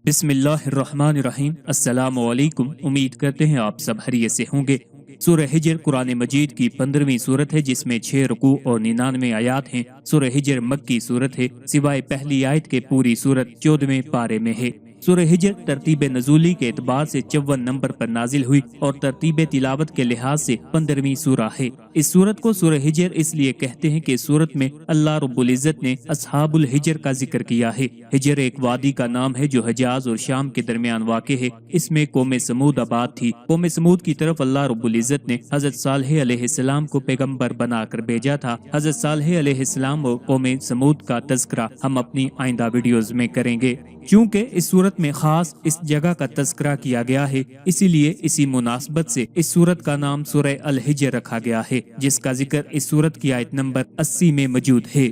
बिस्मिल्लाहिर्रहमानिर्रहीम। अस्सलामु अलैकुम। उम्मीद करते हैं आप सब खैरियत से होंगे। सूरह हिजर कुरान मजीद की 15वीं सूरत है जिसमें 6 रुकू और 99 आयात हैं। सूरह हिजर मक्की सूरत है, सिवाय पहली आयत के पूरी सूरत 14वें पारे में है। सूरह हिजर तरतीब नजूली के एतबार से 54 नंबर पर नाजिल हुई और तरतीब तिलावत के लिहाज से 15वीं सूरह है। इस सूरत को सूरह हिजर इसलिए कहते हैं कि इस सूरत में अल्लाह रब्बुल इज्जत ने असहाबुल हिजर का जिक्र किया है। हिजर एक वादी का नाम है जो हिजाज और शाम के दरमियान वाक़ है। इसमें कौम समूद आबाद थी। कौम समूद की तरफ अल्लाह रब्बुल इज्जत ने हजरत सालेह अलैहिस्सलाम को पैगंबर बनाकर भेजा था। हजरत सालेह अलैहिस्सलाम और कौम समूद का तज़किरा हम अपनी आइंदा वीडियोज में करेंगे। क्योंकि इस सूरत में खास इस जगह का तज़किरा किया गया है, इसीलिए इसी मुनासबत से इस सूरत का नाम सूरह अल हिजर रखा गया है, जिसका जिक्र इस सूरत की आयत नंबर 80 में मौजूद है।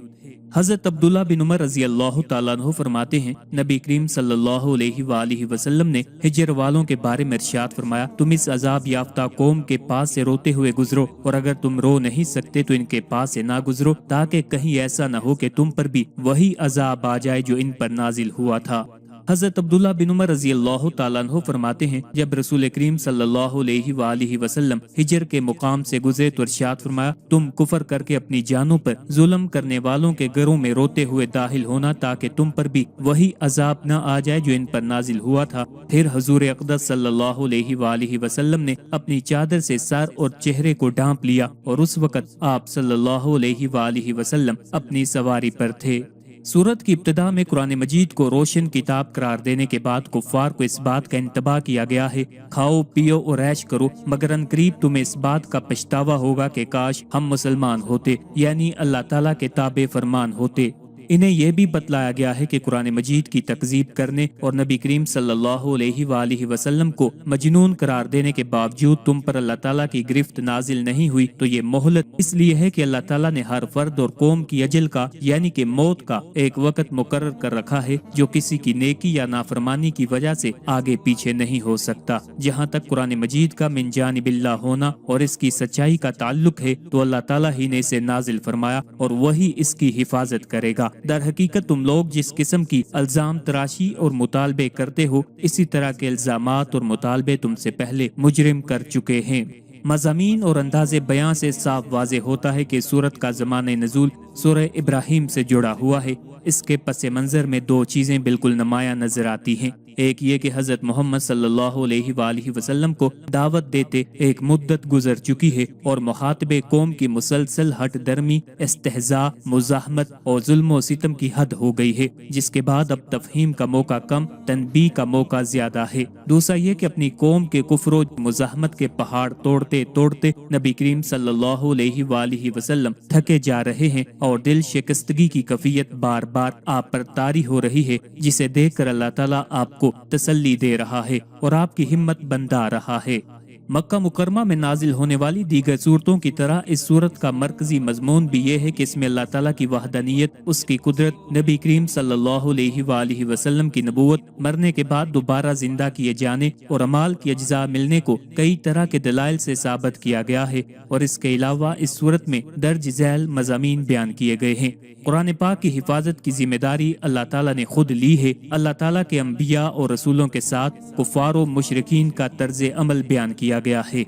हजरत अब्दुल्ला बिन उमर रज़ी अल्लाह तआला अन्हु फरमाते हैं, नबी करीम सल्लल्लाहु अलैहि वसल्लम ने हिजर वालों के बारे में इरशाद फरमाया, तुम इस अजाब याफ्ता कौम के पास से रोते हुए गुजरो, और अगर तुम रो नहीं सकते तो इनके पास से ना गुजरो, ताकि कहीं ऐसा न हो कि तुम पर भी वही अजाब आ जाए जो इन पर नाजिल हुआ था। हजरत अब्दुल्ला बिन उमर रज़ी अल्लाह तआला अन्हु फरमाते हैं, जब रसूल करीम सल्लल्लाहु अलैहि वसल्लम हिजर के मुकाम से गुजरे तो इरशाद फरमाया, तुम कुफर करके अपनी जानों पर जुल्म करने वालों के घरों में रोते हुए दाखिल होना, ताकि तुम पर भी वही अजाब न आ जाए जो इन पर नाजिल हुआ था। फिर हुजूर अक़दस सल्लल्लाहु अलैहि वसल्लम ने अपनी चादर से सर और चेहरे को ढांप लिया और उस वक़्त आप सल्लल्लाहु अलैहि वसल्लम अपनी सवारी पर थे। सूरत की इब्तिदा में कुरान मजीद को रोशन किताब करार देने के बाद कुफ्फार को इस बात का इंतबाह किया गया है, खाओ पियो और ऐश करो, मगर अनकरीब तुम्हें इस बात का पछतावा होगा कि काश हम मुसलमान होते, यानी अल्लाह ताला के ताबे फरमान होते। इन्हें यह भी बतलाया गया है कि कुरान मजीद की तकजीब करने और नबी करीम सल्लल्लाहु अलैहि वसल्लम को मजनून करार देने के बावजूद तुम पर अल्लाह ताला की गिरफ्त नाजिल नहीं हुई, तो ये मोहलत इसलिए है कि अल्लाह ताला ने हर फर्द और कौम की अजल का यानी कि मौत का एक वक्त मुकर्रर कर रखा है, जो किसी की नेकी या नाफरमानी की वजह से आगे पीछे नहीं हो सकता। जहाँ तक कुरान मजीद का मिन जानिबिल्लाह होना और इसकी सच्चाई का ताल्लुक है, तो अल्लाह ताला ही ने इसे नाजिल फरमाया और वही इसकी हिफाजत करेगा। दर हकीकत तुम लोग जिस किस्म की अल्जाम तराशी और मुतालबे करते हो, इसी तरह के इल्जामात और मुतालबे तुमसे पहले मुजरिम कर चुके हैं। मज़ामीन और अंदाज़े बयां से साफ वाज़े होता है कि सूरत का ज़माने नज़ूल सूरह इब्राहिम से जुड़ा हुआ है। इसके पसे मंजर में दो चीज़ें बिल्कुल नुमायां नजर आती हैं। एक ये कि हजरत मोहम्मद सल्लल्लाहु अलैहि वसल्लम को दावत देते एक मुद्दत गुजर चुकी है और मुखातबे कौम की मुसलसल हट दरमी, इस्तेहज़ा, मुज़ाहमत और जुल्म और सितम की हद हो गई है, जिसके बाद अब तफहीम का मौका कम, तनबीह का मौका ज्यादा है। दूसरा ये कि अपनी कौम के कुफ्र मुज़ाहमत के पहाड़ तोड़ते तोड़ते नबी करीम सल्लल्लाहु अलैहि वसल्लम थके जा रहे हैं और दिल शिकस्तगी की कैफियत बार बार आप पर तारी हो रही है, जिसे देखकर अल्लाह ताला आपको तसल्ली दे रहा है और आपकी हिम्मत बंधा रहा है। मक्का मुकरमा में नाजिल होने वाली दीगर सूरतों की तरह इस सूरत का मरकजी मजमून भी ये है कि इसमें अल्लाह ताला की वहदानियत, उसकी कुदरत, नबी करीम सल्लल्लाहु अलैहि वसल्लम की नबूवत, मरने के बाद दोबारा जिंदा किए जाने और अमाल की अज्जा मिलने को कई तरह के दलाइल से साबित किया गया है। और इसके अलावा इस सूरत में दर्ज झैल मज़ामीन बयान किए गए हैं। कुरान पाक की हिफाजत की जिम्मेदारी अल्लाह ताला ने खुद ली है। अल्लाह ताला के अंबिया और रसूलों के साथ कुफ्फार और मुशरिकीन का तर्ज अमल बयान किया गया है।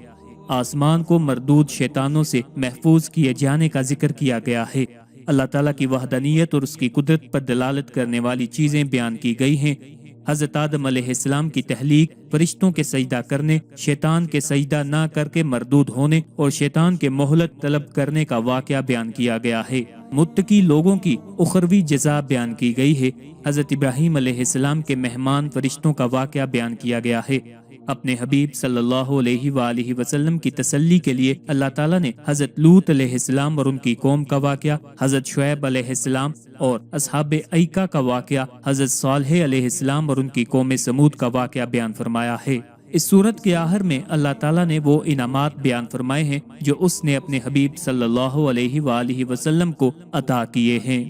आसमान को मरदूद शैतानों से महफूज किए जाने का जिक्र किया गया है। अल्लाह ताला की वहदानियत और उसकी कुदरत पर दलालत करने वाली चीजें बयान की गई हैं। हजरत आदम अलैहिस्सलाम की तहलीक, फरिश्तों के सजदा करने, शैतान के सजदा ना करके मरदूद होने और शैतान के मोहलत तलब करने का वाकया बयान किया गया है। मुत्तकी लोगों की उखरवी जज़ा बयान की गई है। हजरत इब्राहीम अलैहिस्सलाम के मेहमान फरिश्तों का वाकया बयान किया गया है। अपने हबीब सल्लल्लाहु अलैहि वसल्लम की तसल्ली के लिए अल्लाह ताला ने हजरत लूत अलैहिस्सलाम और उनकी कौम का वाकया, हजरत शुएब अलैहिस्सलाम और असहाबे ऐका का वाकया, हजरत सालेह अलैहिस्सलाम और उनकी कौम समूद का वाकया बयान फरमाया है। इस सूरत के आखिर में अल्लाह ताला ने वो इनामात बयान फरमाए हैं जो उसने अपने हबीब सल्लल्लाहु अलैहि वसल्लम को अता किए हैं।